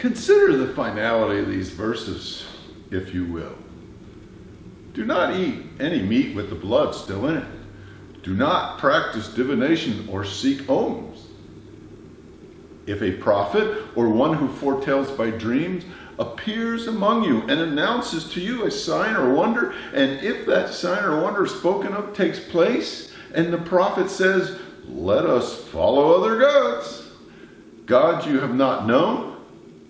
Consider the finality of these verses, if you will. Do not eat any meat with the blood still in it. Do not practice divination or seek omens. If a prophet or one who foretells by dreams appears among you and announces to you a sign or wonder, and if that sign or wonder spoken of takes place, and the prophet says, "Let us follow other gods you have not known,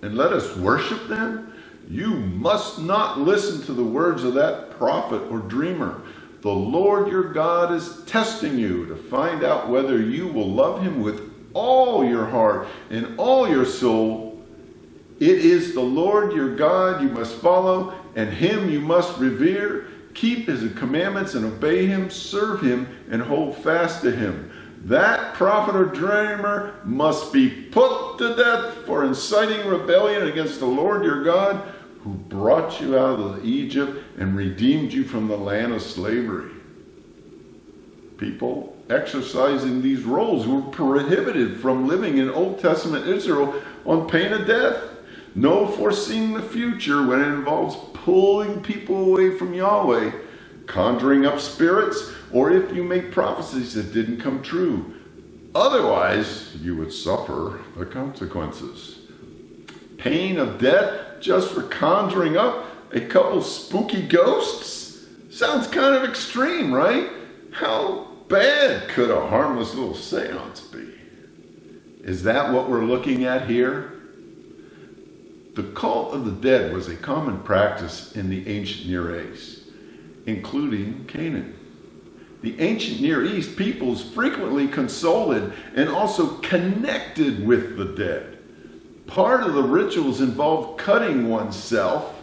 and let us worship them," you must not listen to the words of that prophet or dreamer. The Lord your God is testing you to find out whether you will love him with all your heart and all your soul. It is the Lord your God you must follow, and him you must revere. Keep his commandments and obey him, serve him, and hold fast to him. That prophet or dreamer must be put to death for inciting rebellion against the Lord your God, who brought you out of Egypt and redeemed you from the land of slavery. People exercising these roles were prohibited from living in Old Testament Israel on pain of death. No foreseeing the future when it involves pulling people away from Yahweh, conjuring up spirits, or if you make prophecies that didn't come true. Otherwise, you would suffer the consequences. Pain of death just for conjuring up a couple spooky ghosts? Sounds kind of extreme, right? How bad could a harmless little seance be? Is that what we're looking at here? The cult of the dead was a common practice in the ancient Near East, including Canaan. The ancient Near East peoples frequently consulted and also connected with the dead. Part of the rituals involved cutting oneself,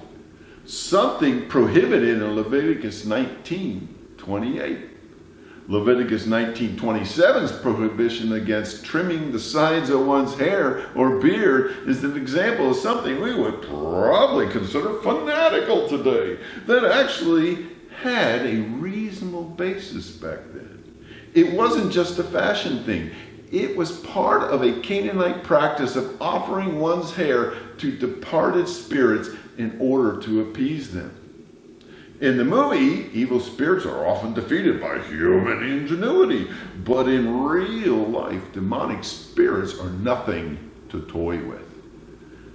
something prohibited in Leviticus 19:28. Leviticus 19:27's prohibition against trimming the sides of one's hair or beard is an example of something we would probably consider fanatical today, that actually had a reasonable basis back then. It wasn't just a fashion thing. It was part of a Canaanite practice of offering one's hair to departed spirits in order to appease them. In the movie, evil spirits are often defeated by human ingenuity, but in real life, demonic spirits are nothing to toy with.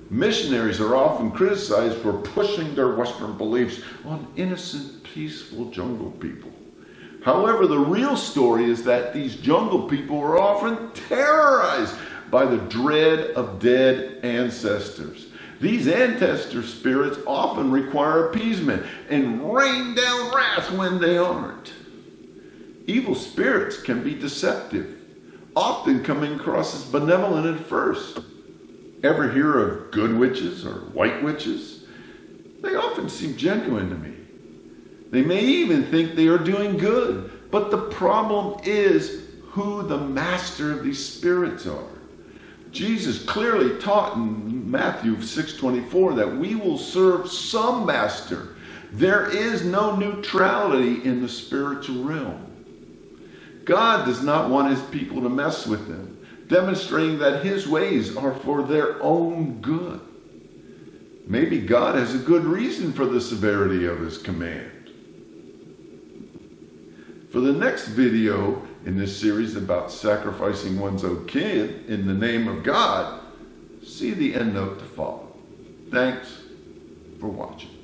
Missionaries are often criticized for pushing their Western beliefs on innocent, peaceful jungle people. However, the real story is that these jungle people were often terrorized by the dread of dead ancestors. These ancestor spirits often require appeasement and rain down wrath when they aren't. Evil spirits can be deceptive, often coming across as benevolent at first. Ever hear of good witches or white witches? They often seem genuine to me. They may even think they are doing good, but the problem is who the master of these spirits are. Jesus clearly taught in Matthew 6:24 that we will serve some master. There is no neutrality in the spiritual realm. God does not want his people to mess with them, demonstrating that his ways are for their own good. Maybe God has a good reason for the severity of his command. For the next video in this series about sacrificing one's own kid in the name of God, see the end note to follow. Thanks for watching.